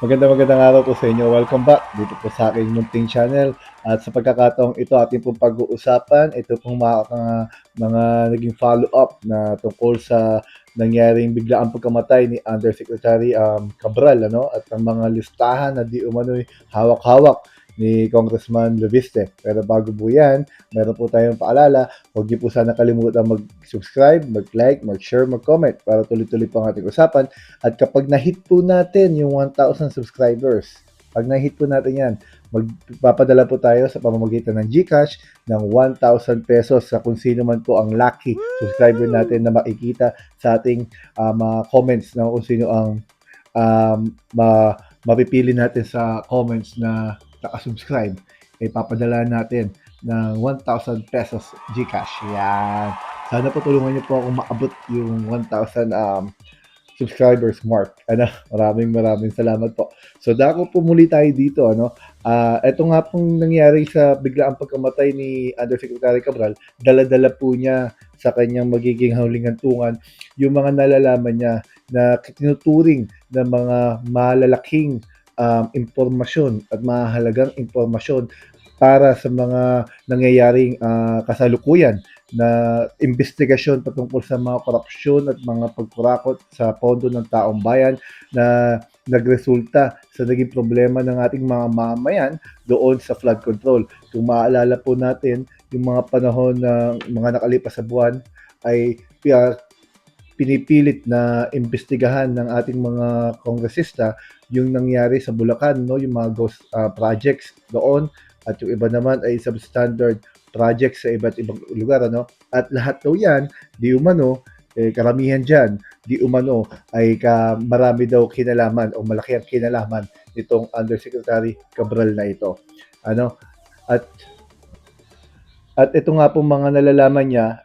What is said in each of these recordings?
Magandang araw po sa inyo. Welcome back dito po sa aking munting channel. At sa pagkakataong ito, ating pong pag-uusapan, ito pong mga naging follow-up na tungkol sa nangyaring biglaang pagkamatay ni Undersecretary Cabral, ano? At ang mga listahan na di umano'y hawak-hawak ni Congressman Leviste. Pero bago po yan, meron po tayong paalala. Huwag niyo po sana kalimutan mag-subscribe, mag-like, mag-share, mag-comment para tuloy-tuloy po ang ating usapan. At kapag na-hit po natin yung 1,000 subscribers, pag na-hit po natin yan, magpapadala po tayo sa pamamagitan ng GCash ng 1,000 pesos sa kung sino man po ang lucky subscriber natin na makikita sa ating comments na kung sino ang um, mapipili natin sa comments na naka-subscribe. Papadala natin ng 1,000 pesos GCash. Yan. Sana po tulungan niyo po akong maabot yung 1,000 subscribers mark. Maraming salamat po. So dako po muli tayo dito, ano. Ito nga pong nangyari sa biglaang pagkamatay ni Undersecretary Cabral, dala-dala po niya sa kanyang magiging huling hantungan yung mga nalalaman niya na tinuturing ng mga malalaking impormasyon at mahalagang impormasyon para sa mga nangyayaring kasalukuyan na investigasyon patungkol sa mga korupsyon at mga pagkurakot sa pondo ng taong bayan na nagresulta sa naging problema ng ating mga mamamayan doon sa flood control. Kung maaalala po natin, yung mga panahon ng mga nakalipas sa buwan ay pinipilit na imbestigahan ng ating mga kongresista yung nangyari sa Bulacan, no, yung mga ghost projects doon, at yung iba naman ay substandard projects sa iba't ibang lugar, ano. At lahat daw yan, di umano, karamihan dyan, di umano ay marami daw kinalaman o malaki ang kinalaman nitong Undersecretary Cabral na ito, ano. At ito nga po mga nalalaman niya,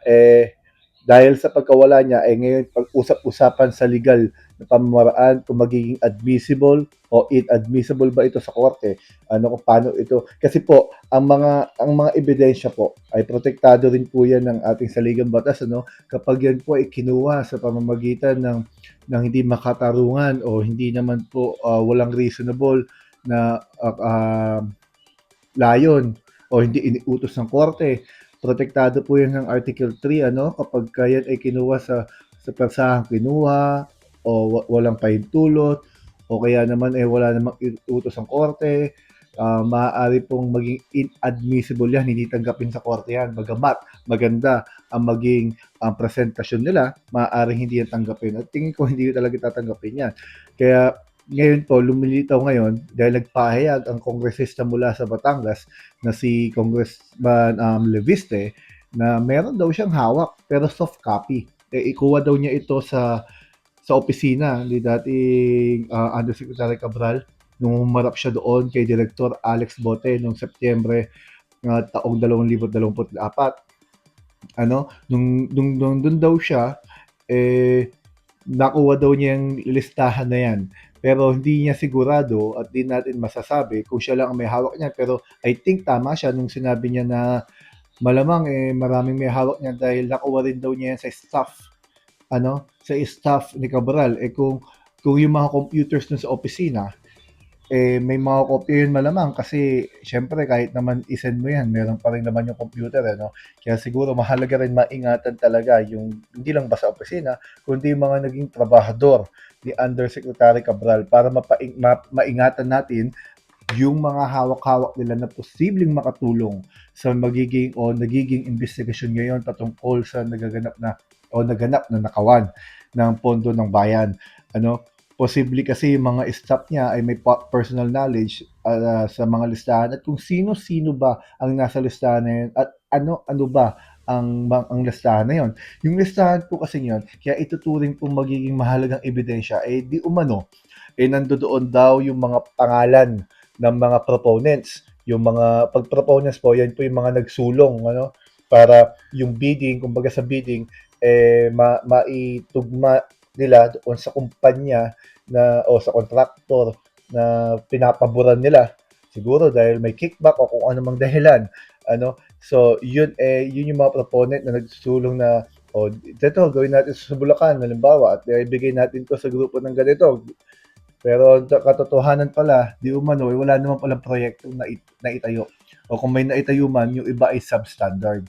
dahil sa pagkawala niya, ngayon pag-usap-usapan sa legal na pamamaraan kung magiging admissible o inadmissible ba ito sa korte. Ano, kung paano ito. Kasi po, ang mga ebidensya po ay protektado rin po yan ng ating saligang batas, ano. Kapag yan po ay kinuha sa pamamagitan ng hindi makatarungan o hindi naman po walang reasonable na layon o hindi iniutos ng korte. Protektado po yan ng Article 3, ano, kapag yan ay kinuha sa persahang kinuha o walang pahintulot o kaya naman wala namang utos ng korte, maaari pong maging inadmissible yan, hindi tanggapin sa korte yan. Bagamat maganda ang maging presentasyon nila, maaaring hindi yan tanggapin. At tingin ko hindi talaga tatanggapin yan. Kaya ngayon po, lumilitaw ngayon dahil nagpahayag ang kongresista mula sa Batangas na si Congressman Leviste na meron daw siyang hawak pero soft copy. Ikuha daw niya ito sa opisina ni dating Undersecretary Cabral nung humarap siya doon kay Director Alex Bote noong Setyembre taong 2024. Ano, nung doon daw siya, eh, nakuha daw niya yung listahan na yan. Pero hindi niya sigurado at di natin masasabi kung siya lang ang may hawak niyan. Pero I think tama siya nung sinabi niya na malamang maraming may hawak niyan dahil nakuha rin daw niya yan sa staff, ano, sa staff ni Cabral. Kung yung mga computers dun sa opisina, may mga kopya yun malamang kasi siyempre kahit naman isend mo yan, meron pa rin naman yung computer, no? Kaya siguro mahalaga rin maingatan talaga yung hindi lang ba sa opisina, kundi yung mga naging trabahador ni Undersecretary Cabral para maingatan natin yung mga hawak-hawak nila na posibleng makatulong sa magiging o nagiging investigasyon ngayon patungkol sa naganap na nakawan ng pondo ng bayan, ano. Posible kasi yung mga staff niya ay may personal knowledge sa mga listahan at kung sino-sino ba ang nasa listahan na yun at ano-ano ba ang listahan na yun. Yung listahan po kasi yun, kaya ituturing pong magiging mahalagang ebidensya, di umano, nandoon daw yung mga pangalan ng mga proponents. Yung mga pag-proponents po, yan po yung mga nagsulong, ano, para yung bidding, kumbaga sa bidding, maitugma nila doon sa kumpanya na o sa kontraktor na pinapaboran nila. Siguro dahil may kickback o kung ano mang dahilan, ano. So, yun yung mga proponent na nagsusulong na, o, ito, gawin natin sa Bulacan, halimbawa, at ibigay natin to sa grupo ng ganito. Pero katotohanan pala, di umano, wala naman palang proyektong naitayo. O kung may naitayo man, yung iba ay substandard.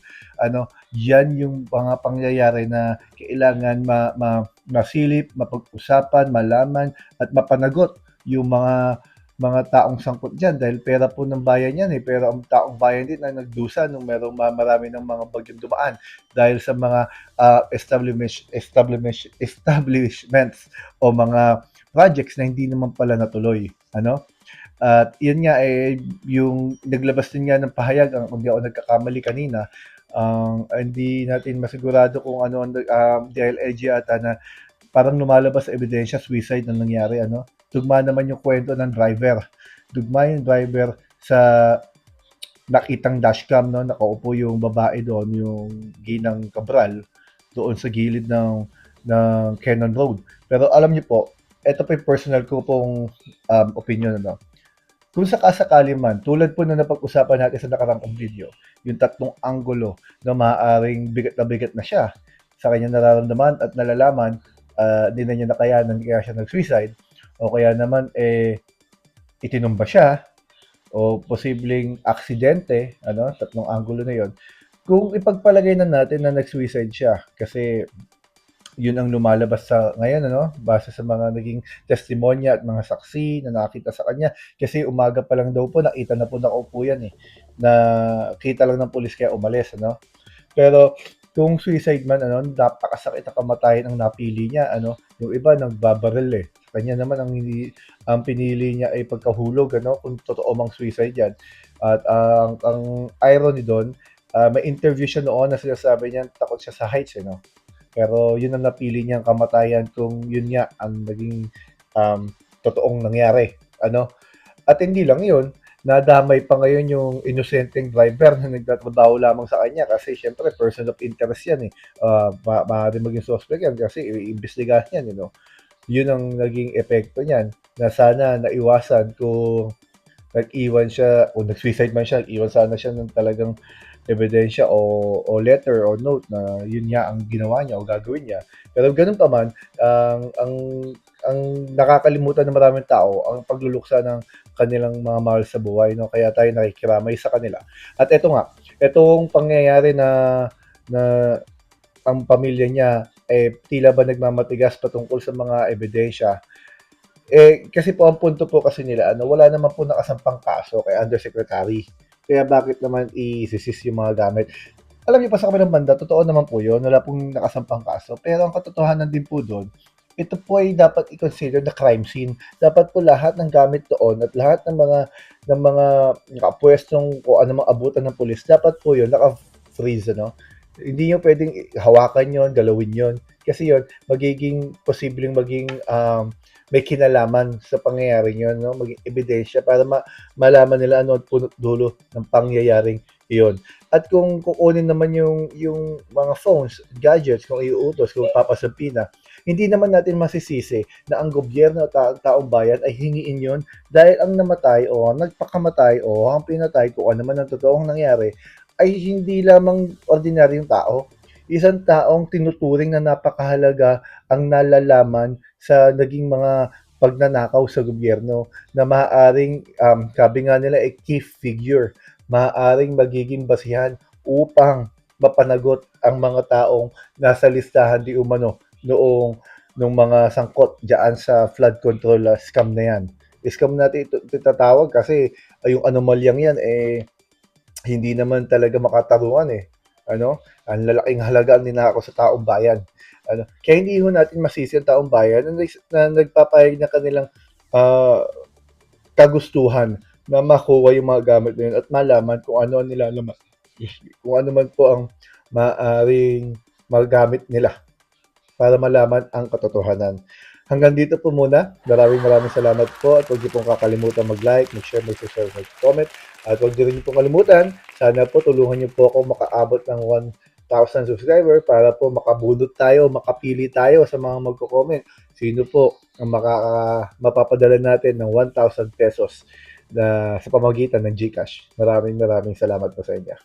Yan yung mga pangyayari na kailangan masilip, mapag-usapan, malaman, at mapanagot yung mga taong sangkot dyan dahil pera po ng bayan yan pero ang taong bayan din ang nagdusa nung merong marami ng mga bagyong dumaan dahil sa mga establishments o mga projects na hindi naman pala natuloy. At yun nga yung naglabas din nga ng pahayag, kung di ako nagkakamali kanina, hindi natin masigurado kung ano ang DILG ata na parang lumalabas sa ebidensya suicide na nangyari. Tugma naman yung kwento ng driver. Tugma yung driver sa nakitang dashcam, no, nakaupo yung babae doon, yung Ginang Cabral, doon sa gilid ng Cannon Road. Pero alam niyo po, ito po yung personal ko pong opinion. Kung sakasakali man, tulad po na napag-usapan natin sa nakarang video, yung tatlong anggulo na maaaring bigat na siya sa kanyang nararamdaman at nalalaman, hindi na niya nakayanan, kaya siya nag-suicide, o kaya naman itinumba siya, o posibleng aksidente, tatlong anggulo na yon. Kung ipagpalagay na natin na nag-suicide siya, kasi yun ang lumalabas sa ngayon, base sa mga naging testimonya at mga saksi na nakita sa kanya. Kasi umaga pa lang daw po, nakita na po nakaupo yan na kita lang ng pulis kaya umalis, Pero kung suicide man, napakasakit na kamatayan ang napili niya, yung iba nagbabaril Sa kanya naman ang pinili niya ay pagkahulog, kung totoo mang suicide yan. At ang irony doon, may interview siya noon na sinasabi niya takot siya sa heights, Pero yun ang napili niyang kamatayan kung yun nga ang naging totoong nangyari. At hindi lang yun, nadamay pa ngayon yung inosenteng driver na nagtatrabaho lamang sa kanya kasi syempre person of interest yan maaari maging suspect yan kasi iimbestigahan yan, Yun ang naging epekto niyan na sana naiwasan kung nag-iwan siya o nag-suicide man siya, nag-iwan sana siya ng talagang ebidensya o letter or note na yun nga ang ginawa niya o gagawin niya. Pero ganun pa man, ang nakakalimutan ng maraming tao ang pagluluksa ng kanilang mga mahal sa buhay, Kaya tayo nakikiramay sa kanila. At eto nga, etong pangyayari na ang pamilya niya tila ba nagmamatigas patungkol sa mga ebidensya. Kasi po ang punto po kasi nila, wala naman po nakasampang kaso kay Undersecretary. Kaya bakit naman i-seize yung mga gamit? Alam niyo pa sa kabilang banda, totoo naman po yun, wala pong nakasampang kaso. Pero ang katotohanan din po doon, ito po ay dapat i-consider na crime scene. Dapat po lahat ng gamit doon at lahat ng mga nakapwestong kung ano mang abutan ng pulis, dapat po yun naka-freeze, Hindi nyo pwedeng hawakan yon, galawin yon. Kasi yon magiging posibleng maging may kinalaman sa pangyayari yun, maging ebidensya para malaman nila ano at punot dulo ng pangyayaring iyon. At kung kukunin naman yung mga phones, gadgets, kung iuutos, kung papasampina, hindi naman natin masisisi na ang gobyerno at taong bayan ay hingiin yon dahil ang namatay o nagpakamatay o ang pinatay kung ano man ang totoong nangyari ay hindi lamang ordinaryong tao. Isang taong tinuturing na napakahalaga ang nalalaman sa naging mga pagnanakaw sa gobyerno na maaaring, sabi nga nila, key figure, maaaring magiging basihan upang mapanagot ang mga taong nasa listahan di umano nung mga sangkot diyan sa flood control scam na yan. Scam natin ito tinatawag kasi yung anomalyang yan hindi naman talaga makatarungan ang lalaking halaga ang ninakaw sa taong bayan. Kaya hindi ho natin masisi ang taong bayan na nagpapahayag ng kanilang ah, kagustuhan na makuha yung mga gamit na yun at malaman kung ano ang nilalaman, kung ano man po ang maaring magamit nila para malaman ang katotohanan. Hanggang dito po muna. Maraming salamat po at huwag niyo pong kakalimutan mag-like, mag-share, mag-subscribe, mag-comment. At huwag niyo rin pong kalimutan, sana po tulungan niyo po ako makaabot ng 1,000 subscriber para po makabunot tayo, makapili tayo sa mga magko-comment. Sino po ang mapapadala natin ng 1,000 pesos na sa pamagitan ng GCash. Maraming salamat po sa inyo.